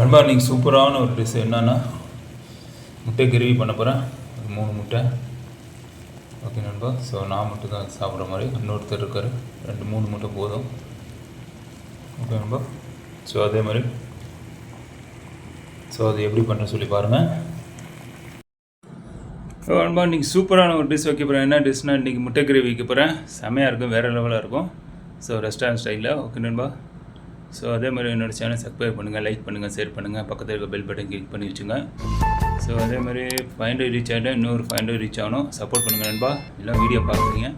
அன்பா நீங்கள் சூப்பரான ஒரு டிஷ் என்னன்னா முட்டை கிரேவி பண்ண போகிறேன். 3 முட்டை. ஓகே நண்பா. ஸோ நான் மட்டும் தான் சாப்பிட்ற மாதிரி, இன்னொருத்தர் இருக்கார், 2-3 முட்டை போதும். ஓகே நண்பா. ஸோ அதே மாதிரி அது எப்படி பண்ணுறேன்னு சொல்லி பாருங்கள். ஸோ நண்பா இன்றைக்கி சூப்பரான ஒரு டிஷ் வைக்க போகிறேன். என்ன டிஷ்னால் இன்றைக்கி முட்டை கிரேவி வைக்க போகிறேன். செமையாக இருக்கும், வேறு லெவலாக இருக்கும். ஸோ ரெஸ்டாரண்ட் ஸ்டைலில். ஓகே நண்பா. ஸோ அதே மாதிரி என்னோடய சேனல் சப்ஸ்கிரைப் பண்ணுங்கள், லைக் பண்ணுங்கள், ஷேர் பண்ணுங்கள், பக்கத்தில் இருக்க பெல் பட்டன் கிளிக் பண்ணி வச்சுங்க. ஸோ அதே மாதிரி 500 ரீச் ஆகிட்டு இன்னொரு 500 ரீச் ஆகணும். சப்போர்ட் பண்ணுங்கள் நண்பா. எல்லாம் வீடியோ பார்க்குறீங்க,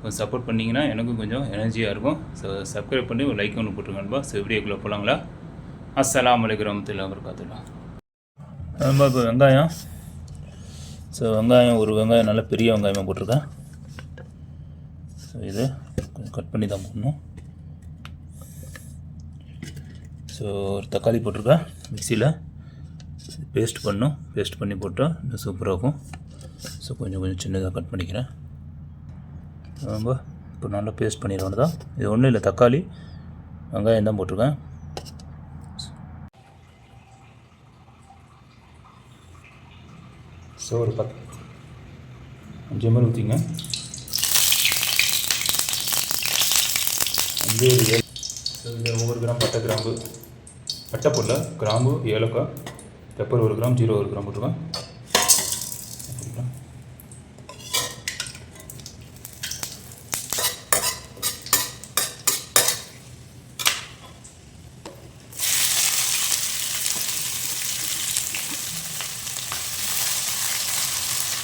கொஞ்சம் சப்போர்ட் பண்ணிங்கன்னா எனக்கும் கொஞ்சம் எனர்ஜியாக இருக்கும். ஸோ சப்ஸ்கிரைப் பண்ணி ஒரு லைக் ஒன்று போட்டுருங்க நண்பா. ஸோ வீடியோக்குள்ளே போகலாங்களா? அஸ்ஸலாமு அலைக்கும் வரஹ்மத்துல்லாஹி வபரகாத்துஹு. நண்பா இப்போ வெங்காயம். ஸோ வெங்காயம், ஒரு வெங்காயம் நல்ல பெரிய வெங்காயமாக போட்டிருக்கேன். ஸோ இது கொஞ்சம் கட் பண்ணி தான் போடணும். ஸோ ஒரு தக்காளி போட்டிருக்கேன், மிக்சியில் பேஸ்ட் பண்ணணும். பேஸ்ட் பண்ணி போட்டால் இன்னும் சூப்பராக இருக்கும். ஸோ கொஞ்சம் சின்னதாக கட் பண்ணிக்கிறேன். ரொம்ப இப்போ நல்லா பேஸ்ட் பண்ணிடுவோம் தான். இது ஒன்றும் இல்லை, தக்காளி வெங்காயம் தான் போட்டிருக்கேன். ஸோ ஒரு 5 ml ஊற்றிங்க. 5 7. ஸோ இதில் 1 கிராம் பட்டை, கிராம்பு, பட்டை போடல, கிராம்பு, ஏலக்காய், பெப்பர் 1 கிராம், ஜீரோ 1 கிராம் போட்டுருவேன்.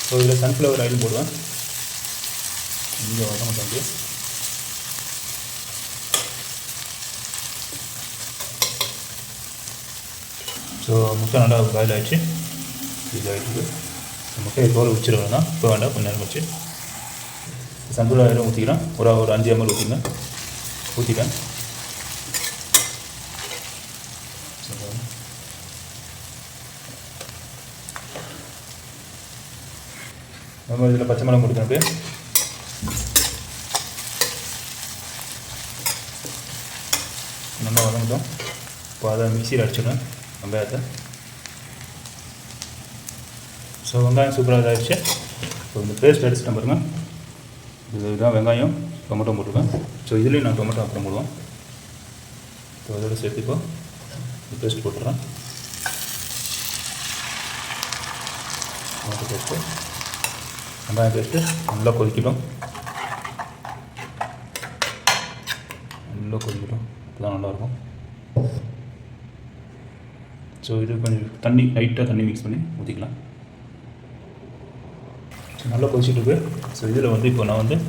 ஸோ இதில் சன்ஃப்ளவர் ஆயில் போடுவேன். இங்கே வர மாட்டாங்க. ஸோ முட்டை நல்லா பாயில் ஆகிடுச்சு. இது ஆகிடுது. முட்டையை தோல் வச்சிருவேன் தான், இப்போ வேண்டாம், கொஞ்சம் நேரம் வச்சு சன்ஃப்ளவர் ஆயில் ஊற்றிக்கிறேன். ஒரு 5 ml ஊற்றிட்டேன். நம்ம இதில் பச்சை மிளகாய் போட்டுக்கணும். அப்படியே நல்லா வதங்கிட்டோம். இப்போ அதை மிக்சியில் அடிச்சிடுவேன் வெங்காயத்தை. ஸோ வெங்காயம் சூப்பராக இதாகிடுச்சு. ஸோ இந்த பேஸ்ட் அடிச்சுட்டேன் பாருங்கள். இதுதான் வெங்காயம், டொமேட்டோ போட்டுருக்கேன். ஸோ இதுலேயும் நான் டொமேட்டோ அப்புறம் போடுவேன். ஸோ அதோடு சேர்த்து இப்போ இந்த பேஸ்ட் போட்டுடுறேன். டொமேட்டோ பேஸ்ட்டு, வெங்காயம் பேஸ்ட்டு நல்லா கொதிக்கட்டும். அப்போ தான் நல்லாயிருக்கும். ஸோ இது கொஞ்சம் தண்ணி, லைட்டாக தண்ணி மிக்ஸ் பண்ணி ஊற்றிக்கலாம். ஸோ நல்லா கொதிச்சுட்டு. ஸோ இதில் இப்போ நான்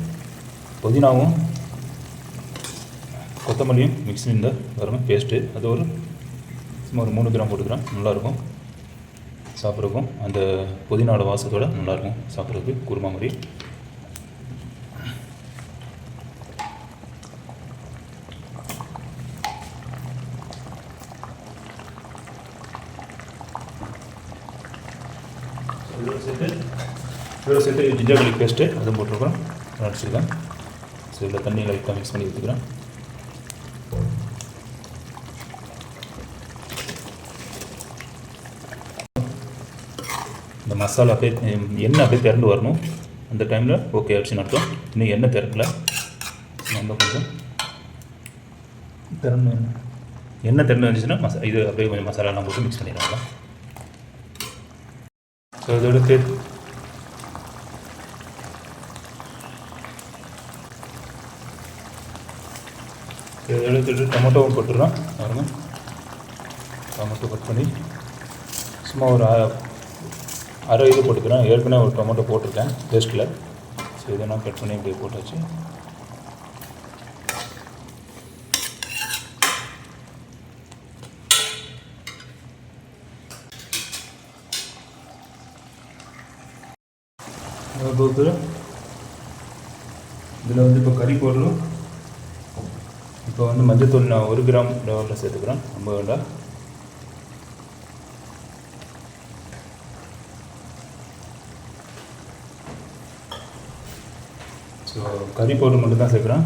புதினாவும் கொத்தமல்லியும் மிக்ஸி இந்த வரணும் பேஸ்ட்டு, அது சும்மா ஒரு 3 கிராம் போட்டுக்கிறேன். நல்லாயிருக்கும் சாப்பிட்றதுக்கும். அந்த புதினாவோட வாசத்தோடு நல்லாயிருக்கும் சாப்பிட்றதுக்கு, குருமா மாதிரி. இதோட சேர்த்து ஜிஞ்சர் கார்லிக் பேஸ்ட்டு அதுவும் போட்டிருக்கோம், அடிச்சிருக்கேன். ஸோ இதில் தண்ணி லைட்டாக மிக்ஸ் பண்ணி ஊற்றிக்கிறேன். இந்த மசாலா அப்படியே எண்ணெய் அப்படியே திரண்டு வரணும். அந்த டைமில் ஓகே ஆயிடுச்சுன்னு அர்த்தம். இன்னும் எண்ணெய் திரண்டல, நம்ம கொஞ்சம் எண்ணெய் திரண்டு வந்துச்சுன்னா இது அப்படியே கொஞ்சம் மசாலாலாம் போட்டு மிக்ஸ் பண்ணிடுவாங்க. ஸோ இதோட சேர்த்து எடுத்துட்டு டொமேட்டோவும் போட்டுடுறோம். பாருங்க, டொமேட்டோ கட் பண்ணி சும்மா ஒரு அரை இது போட்டுக்கிறேன். ஏற்கனவே ஒரு டொமேட்டோ போட்டிருக்கேன் பேஸ்ட்டில். ஸோ இதெல்லாம் கட் பண்ணி அப்படியே போட்டாச்சு. இதில் இப்போ கறி போடுறோம். இப்போ மஞ்சத்தூள் நான் 1 கிராம் லெவலில் சேர்த்துக்கிறேன், ரொம்ப வேண்டாம். ஸோ கறி பவுடர் மட்டும் தான் சேர்க்குறேன்.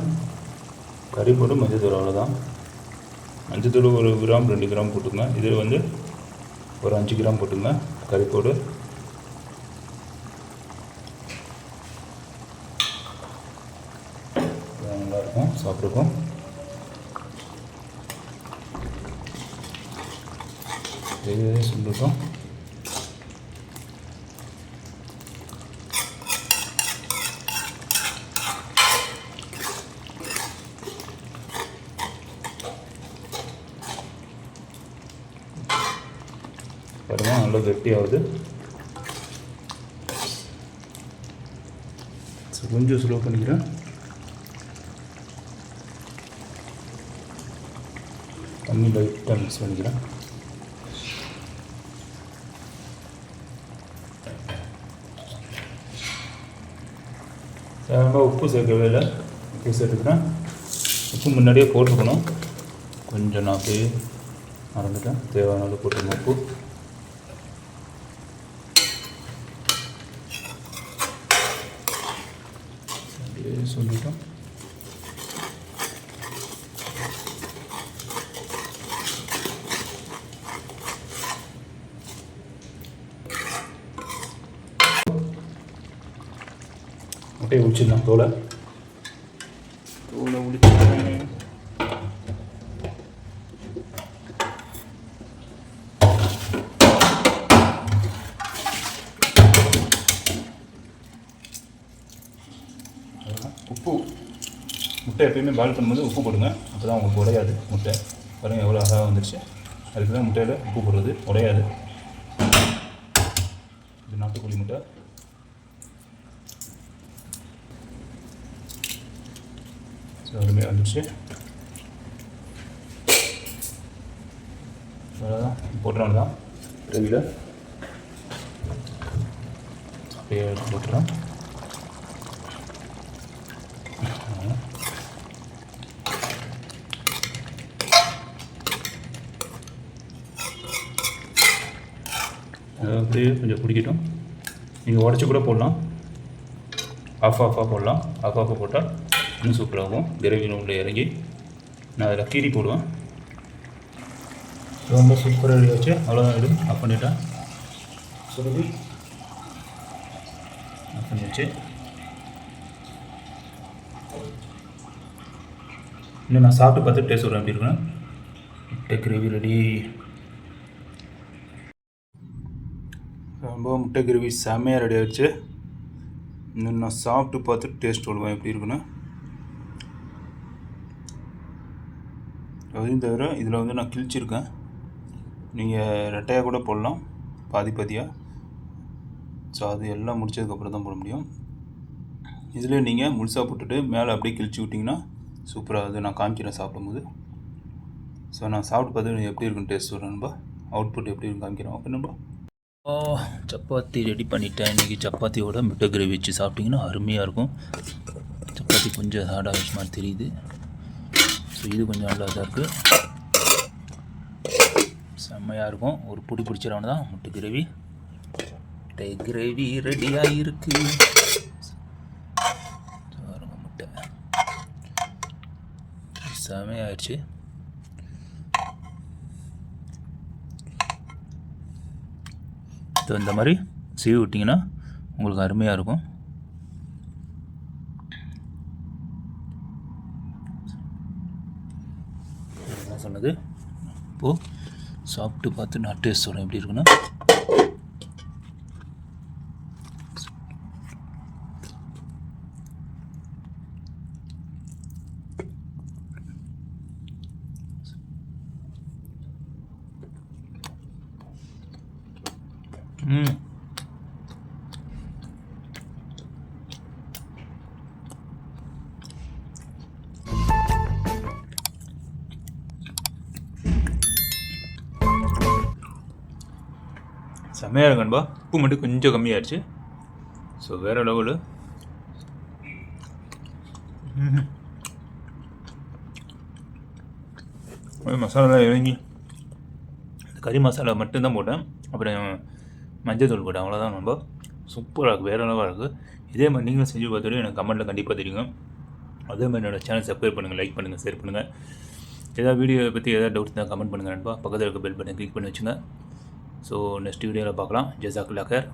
கறி பவுடர் மஞ்சத்தூள், அவ்வளோதான். மஞ்சத்தூள் ஒரு கிராம் 2 கிராம் போட்டுங்க. இதில் வந்து ஒரு 5 கிராம் போட்டுங்க கறிப்போடு. நல்லாயிருக்கும் சாப்பிட்ருக்கோம். இது சொல்லிட்டோம். பாருங்க நல்லா கெட்டியாகுது. கொஞ்சம் ஸ்லோ பண்ணிக்கிறேன். தண்ணி லைட்டாக மிக்ஸ் பண்ணிக்கிறேன். ரொம்ப உப்பு சேர்க்கவே இல்லை. உப்பு சேர்த்துக்கிறேன். உப்பு முன்னாடியே போட்டுக்கணும். கொஞ்சம் நான் போய் மறந்துட்டேன். தேவையான அளவு போட்டுக்கணும் உப்பு. சொல்லிட்டோம். முட்டையை உடிச்சிடலாம். தோலை உடிச்சிடலாம். உப்பு முட்டை எப்பயுமே பாயில் பண்ணும்போது உப்பு போடுங்க. அப்போ தான் உங்களுக்கு உடையாது முட்டை. பாருங்கள் எவ்வளோ அழகாக வந்துடுச்சு. அதுக்கு தான் முட்டையில் உப்பு போடுறது, உடையாது. இது நாட்டுக்கோழி முட்டை. ஸோ அருமையாக வந்துடுச்சு. அவ்வளோதான் போட்டுறோம் தான் கிரேவியில் அப்படியே போட்டுறோம். அப்படியே கொஞ்சம் பிடிக்கட்டும். நீங்கள் உடச்சி கூட போடலாம். ஆஃபாக போடலாம். ஆஃபாக போட்டால் இன்னும் சூப்பராகும். கிரேவியில் உள்ள இறங்கி நான் அதில் கீரி போடுவேன். ரொம்ப சூப்பராக ரெடி ஆச்சு. அவ்வளோதான். இது ஆஃப் பண்ணிட்டேன். சொல்லி ஆஃப் பண்ணிடுச்சு. இன்னும் நான் சாப்பிட்டு பார்த்து டேஸ்ட் வரேன் எப்படி இருக்கேன். முட்டை கிரேவி ரெடி. ரொம்ப முட்டை கிரேவி செம்மையாக ரெடி ஆகிடுச்சு. இன்னும் நான் சாப்பிட்டு பார்த்து டேஸ்ட் சொல்லுவேன் எப்படி இருக்குன்னு. அதையும் தவிர இதில் வந்து நான் கிழிச்சிருக்கேன். நீங்கள் ரெட்டையாக கூட போடலாம், பாதி பாதியாக. ஸோ அது எல்லாம் முடிச்சதுக்கப்புறம் தான் போட முடியும். இதில் நீங்கள் முழுசாக போட்டுட்டு மேலே அப்படியே கிழிச்சி விட்டிங்கன்னா சூப்பராக அது நான் காமிக்கிறேன் சாப்பிடும்போது. ஸோ நான் சாப்பிட்டு பார்த்து எப்படி இருக்குன்னு டேஸ்ட் சொல்கிறேன்பா. அவுட்புட் எப்படி இருக்குன்னு காமிக்கிறேன். ஓகேண்ணா. சப்பாத்தி ரெடி பண்ணிட்டேன். இன்றைக்கி சப்பாத்தியோட முட்டை கிரேவி வச்சு சாப்பிட்டிங்கன்னா அருமையாக இருக்கும். சப்பாத்தி கொஞ்சம் ஹார்டாக வச்ச மாதிரி தெரியுது. ஸோ இது கொஞ்சம் நல்லா தான் இருக்குது. செம்மையாக இருக்கும். ஒரு பிடி பிடிச்சிடவன தான் முட்டை கிரேவி. முட்டை கிரேவி ரெடியாக இருக்குது. முட்டை செம்மையாகிடுச்சு. ஸோ இந்த மாதிரி சீவி விட்டிங்கன்னா உங்களுக்கு அருமையாக இருக்கும். என்ன சொன்னது. இப்போது சாப்பிட்டு பார்த்து நான் டேஸ்ட் சொல்கிறேன் எப்படி இருக்குன்னா. செம்மையாக இருக்கணும்பா. உப்பு மட்டும் கொஞ்சம் கம்மியாகிடுச்சு. ஸோ வேறு லெவலு. மசாலாலாம் இறங்கி கறி மசாலா மட்டும்தான் போட்டேன். அப்புறம் மஞ்சள் தூள் போட்டேன். அவ்வளோதான். ரொம்ப சூப்பராக இருக்குது. வேறு லெவலாக இருக்குது. இதே மாதிரி நீங்களும் செஞ்சு பார்த்துட்டு எனக்கு கமெண்ட்டில் கண்டிப்பாக தெரியுங்க. அதே மாதிரி என்னோடய சேனல் சப்ஸ்கிரைப் பண்ணுங்கள், லைக் பண்ணுங்கள், ஷேர் பண்ணுங்கள். ஏதாவது வீடியோவை பற்றி ஏதாவது டவுட்ஸ் தான் கமெண்ட் பண்ணுங்கள் நண்பா. பக்கத்தில் இருக்க பெல் பட்டன் கிளிக் பண்ணி வச்சுங்க. ஸோ நெக்ஸ்ட் வீடியோவில் பார்க்கலாம். ஜஸாக்குல்லாஹ் கர்.